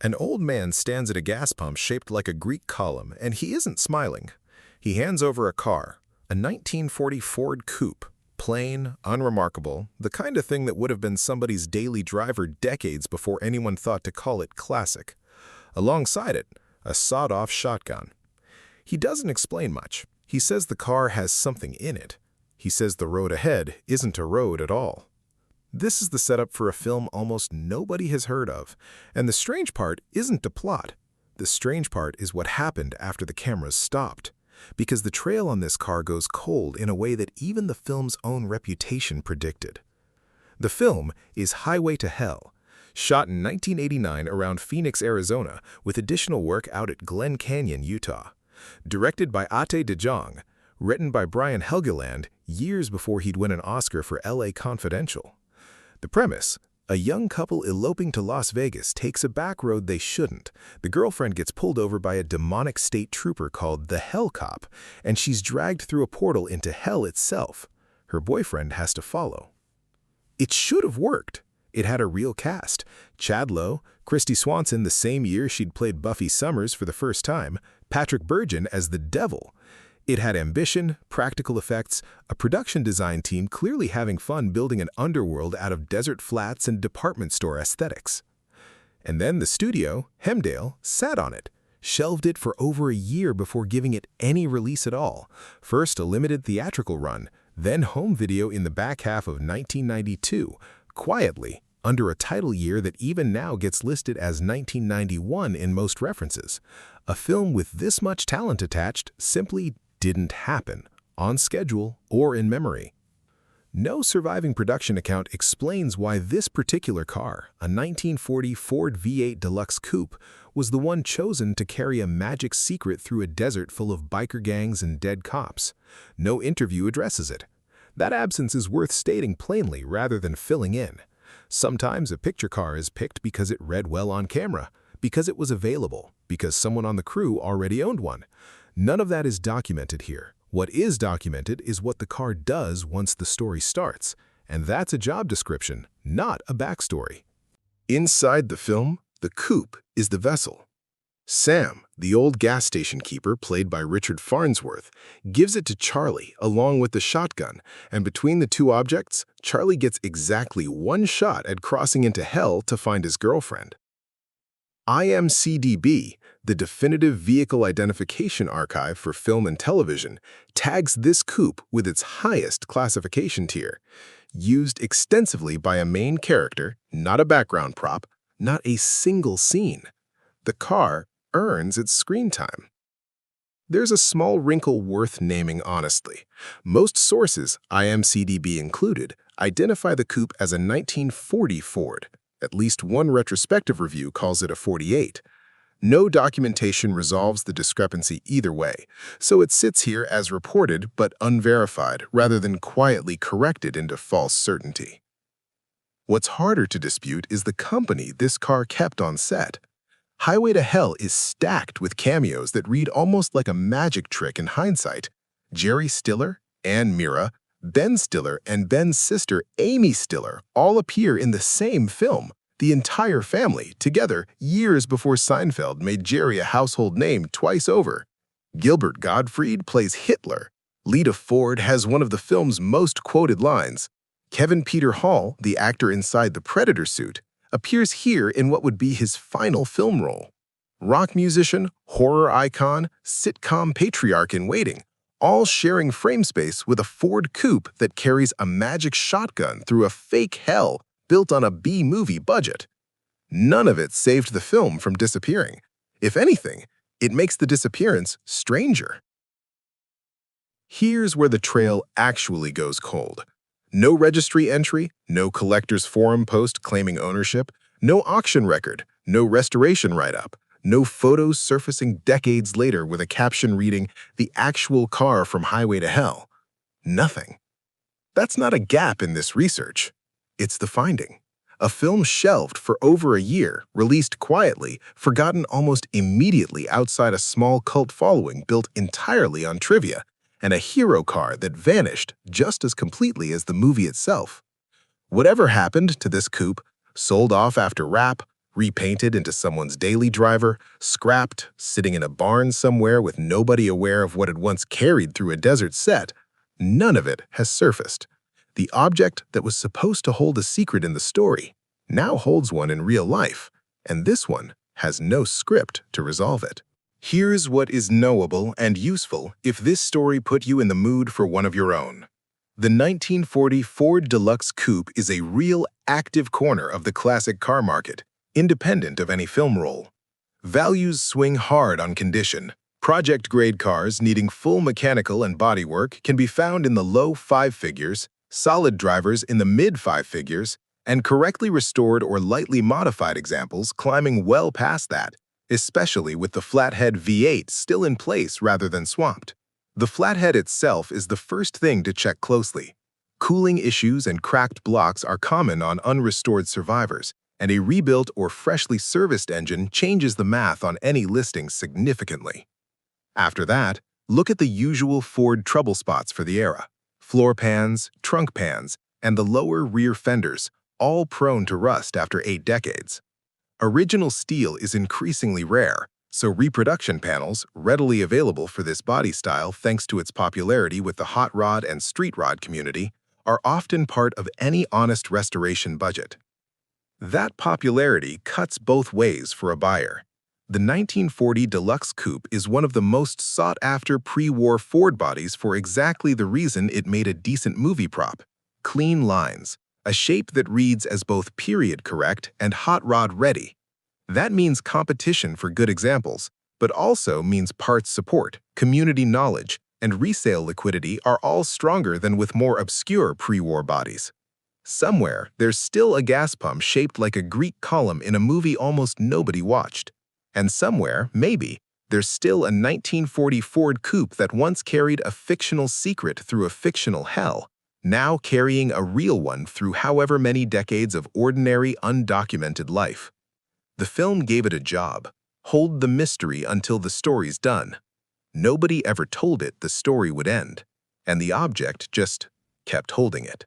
An old man stands at a gas pump shaped like a Greek column, and he isn't smiling. He hands over a car, a 1940 Ford Coupe, plain, unremarkable, the kind of thing that would have been somebody's daily driver decades before anyone thought to call it classic. Alongside it, a sawed-off shotgun. He doesn't explain much. He says the car has something in it. He says the road ahead isn't a road at all. This is the setup for a film almost nobody has heard of, and the strange part isn't the plot. The strange part is what happened after the cameras stopped, because the trail on this car goes cold in a way that even the film's own reputation predicted. The film is Highway to Hell, shot in 1989 around Phoenix, Arizona, with additional work out at Glen Canyon, Utah. Directed by Ate DeJong, written by Brian Helgeland years before he'd win an Oscar for L.A. Confidential. The premise: a young couple eloping to Las Vegas takes a back road they shouldn't. The girlfriend gets pulled over by a demonic state trooper called the Hell Cop, and she's dragged through a portal into hell itself. Her boyfriend has to follow. It should have worked. It had a real cast. Chad Lowe, Christy Swanson the same year she'd played Buffy Summers for the first time, Patrick Bergin as the Devil. It had ambition, practical effects, a production design team clearly having fun building an underworld out of desert flats and department store aesthetics. And then the studio, Hemdale, sat on it, shelved it for over a year before giving it any release at all. First a limited theatrical run, then home video in the back half of 1992, quietly, under a title year that even now gets listed as 1991 in most references. A film with this much talent attached simply didn't happen, on schedule or in memory. No surviving production account explains why this particular car, a 1940 Ford V8 Deluxe Coupe, was the one chosen to carry a magic secret through a desert full of biker gangs and dead cops. No interview addresses it. That absence is worth stating plainly rather than filling in. Sometimes a picture car is picked because it read well on camera, because it was available, because someone on the crew already owned one. None of that is documented here. What is documented is what the car does once the story starts, and that's a job description, not a backstory. Inside the film, the coupe is the vessel. Sam, the old gas station keeper played by Richard Farnsworth, gives it to Charlie along with the shotgun, and between the two objects, Charlie gets exactly one shot at crossing into hell to find his girlfriend. IMCDB, the Definitive Vehicle Identification Archive for Film and Television, tags this coupe with its highest classification tier, used extensively by a main character, not a background prop, not a single scene. The car earns its screen time. There's a small wrinkle worth naming honestly. Most sources, IMCDB included, identify the coupe as a 1940 Ford. At least one retrospective review calls it a 48. No documentation resolves the discrepancy either way, so it sits here as reported but unverified rather than quietly corrected into false certainty. What's harder to dispute is the company this car kept on set. Highway to Hell is stacked with cameos that read almost like a magic trick in hindsight. Jerry Stiller, Ann Mira, Ben Stiller, and Ben's sister Amy Stiller all appear in the same film. The entire family, together years before Seinfeld made Jerry a household name twice over. Gilbert Gottfried plays Hitler. Lita Ford has one of the film's most quoted lines. Kevin Peter Hall, the actor inside the Predator suit, appears here in what would be his final film role. Rock musician, horror icon, sitcom patriarch in waiting, all sharing frame space with a Ford Coupe that carries a magic shotgun through a fake hell built on a B-movie budget. None of it saved the film from disappearing. If anything, it makes the disappearance stranger. Here's where the trail actually goes cold. No registry entry, no collector's forum post claiming ownership, no auction record, no restoration write-up, no photos surfacing decades later with a caption reading, "The actual car from Highway to Hell." Nothing. That's not a gap in this research. It's the finding. A film shelved for over a year, released quietly, forgotten almost immediately outside a small cult following built entirely on trivia, and a hero car that vanished just as completely as the movie itself. Whatever happened to this coupe, sold off after wrap, repainted into someone's daily driver, scrapped, sitting in a barn somewhere with nobody aware of what it once carried through a desert set, none of it has surfaced. The object that was supposed to hold a secret in the story now holds one in real life, and this one has no script to resolve it. Here's what is knowable and useful if this story put you in the mood for one of your own. The 1940 Ford Deluxe Coupe is a real active corner of the classic car market, independent of any film role. Values swing hard on condition. Project-grade cars needing full mechanical and bodywork can be found in the low five figures, solid drivers in the mid five figures, and correctly restored or lightly modified examples climbing well past that, especially with the flathead V8 still in place rather than swapped. The flathead itself is the first thing to check closely. Cooling issues and cracked blocks are common on unrestored survivors, and a rebuilt or freshly serviced engine changes the math on any listing significantly. After that, look at the usual Ford trouble spots for the era: floor pans, trunk pans, and the lower rear fenders, all prone to rust after 8 decades. Original steel is increasingly rare, so reproduction panels, readily available for this body style thanks to its popularity with the hot rod and street rod community, are often part of any honest restoration budget. That popularity cuts both ways for a buyer. The 1940 Deluxe Coupe is one of the most sought-after pre-war Ford bodies for exactly the reason it made a decent movie prop: clean lines, a shape that reads as both period-correct and hot rod-ready. That means competition for good examples, but also means parts support, community knowledge, and resale liquidity are all stronger than with more obscure pre-war bodies. Somewhere, there's still a gas pump shaped like a Greek column in a movie almost nobody watched. And somewhere, maybe, there's still a 1940 Ford Coupe that once carried a fictional secret through a fictional hell, now carrying a real one through however many decades of ordinary, undocumented life. The film gave it a job: hold the mystery until the story's done. Nobody ever told it the story would end, and the object just kept holding it.